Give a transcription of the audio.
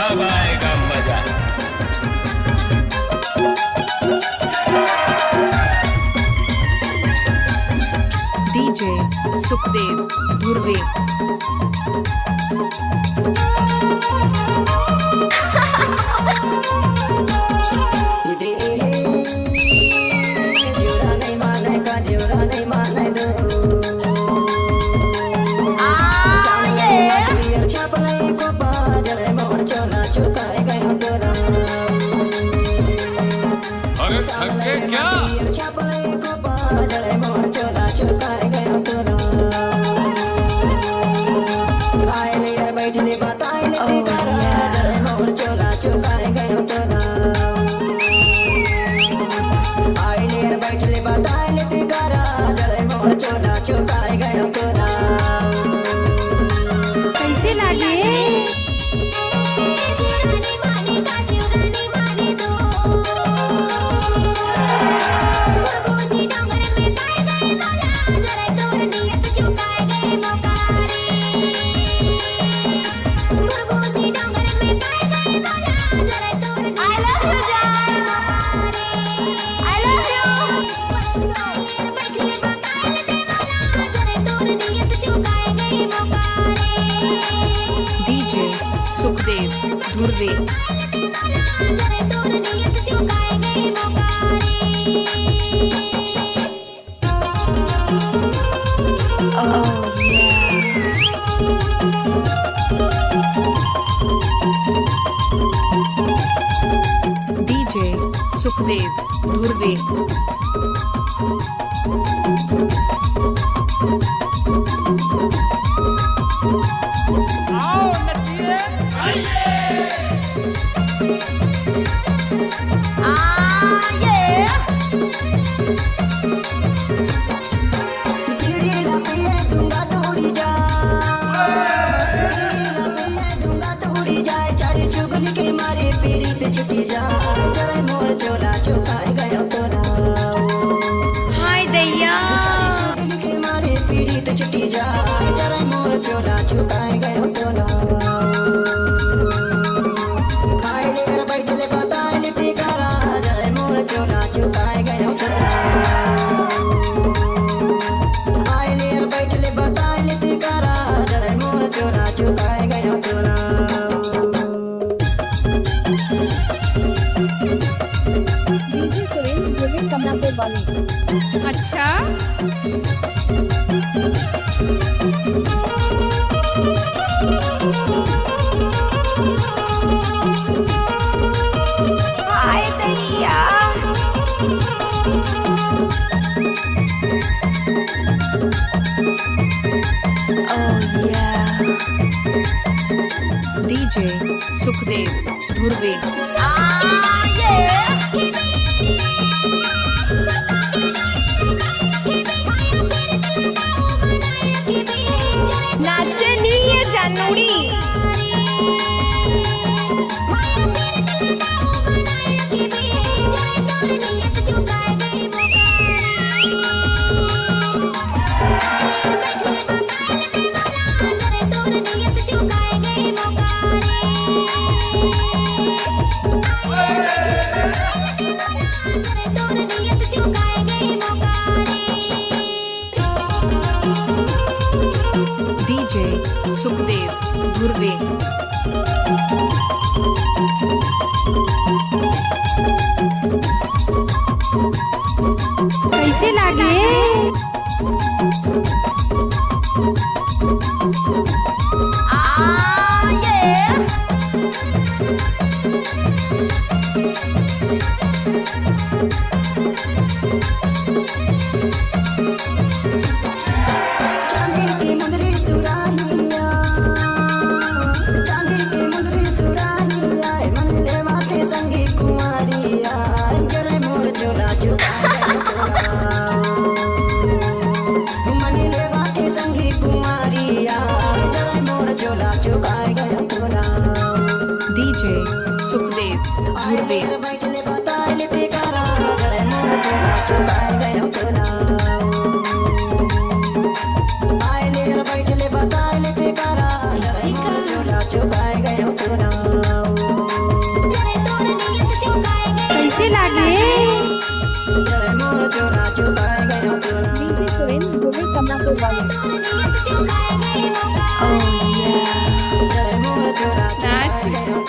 अब आएगा मजा। डीजे सुखदेव धुर्वे। अरे थक गए क्या? बैठले बताइले मोर चोला चुकाए गयो तोरा आइले बैठले बताइले तिकारा जरे मोर चोला चुकाए गयो तोरा कैसे लागे डीजे सुखदेव धुर्वे। डीजे सुखदेव धुर्वे। आओ नचिए, छुटी जा जरे मोर चोला चुकाए गयो तोरा हाय दैया चुगली के मारे पीड़ित छुटी जा जरे मोर चोला चुकाए गयो तोरा आइले बैठले बताइले तिकारा जरे मोर चोला चुकाए गयो तोरा आइले बैठले बताइले तिकारा जरे मोर चोला चुकाए गयो तोरा अच्छा हाय दैया डीजे सुखदेव धुर्वे। नाचनी ये जानूड़ी डीजे सुखदेव धुर्वे। कैसे लागे डीजे सुखदेव धुर्वे। बैठले बताइले तिकारा जरे मोर चोला चुकाए गयो तोरा आइले बैठले बताइले तिकारा जरे मोर चोला चुकाए गए हो तू ना कैसे लागे जय मोर चोला चुकाए गए हो तू ना डीजे सुरेंद्र धुर्वे समनापुर वाले जय मोर चोला चुकाए गए हो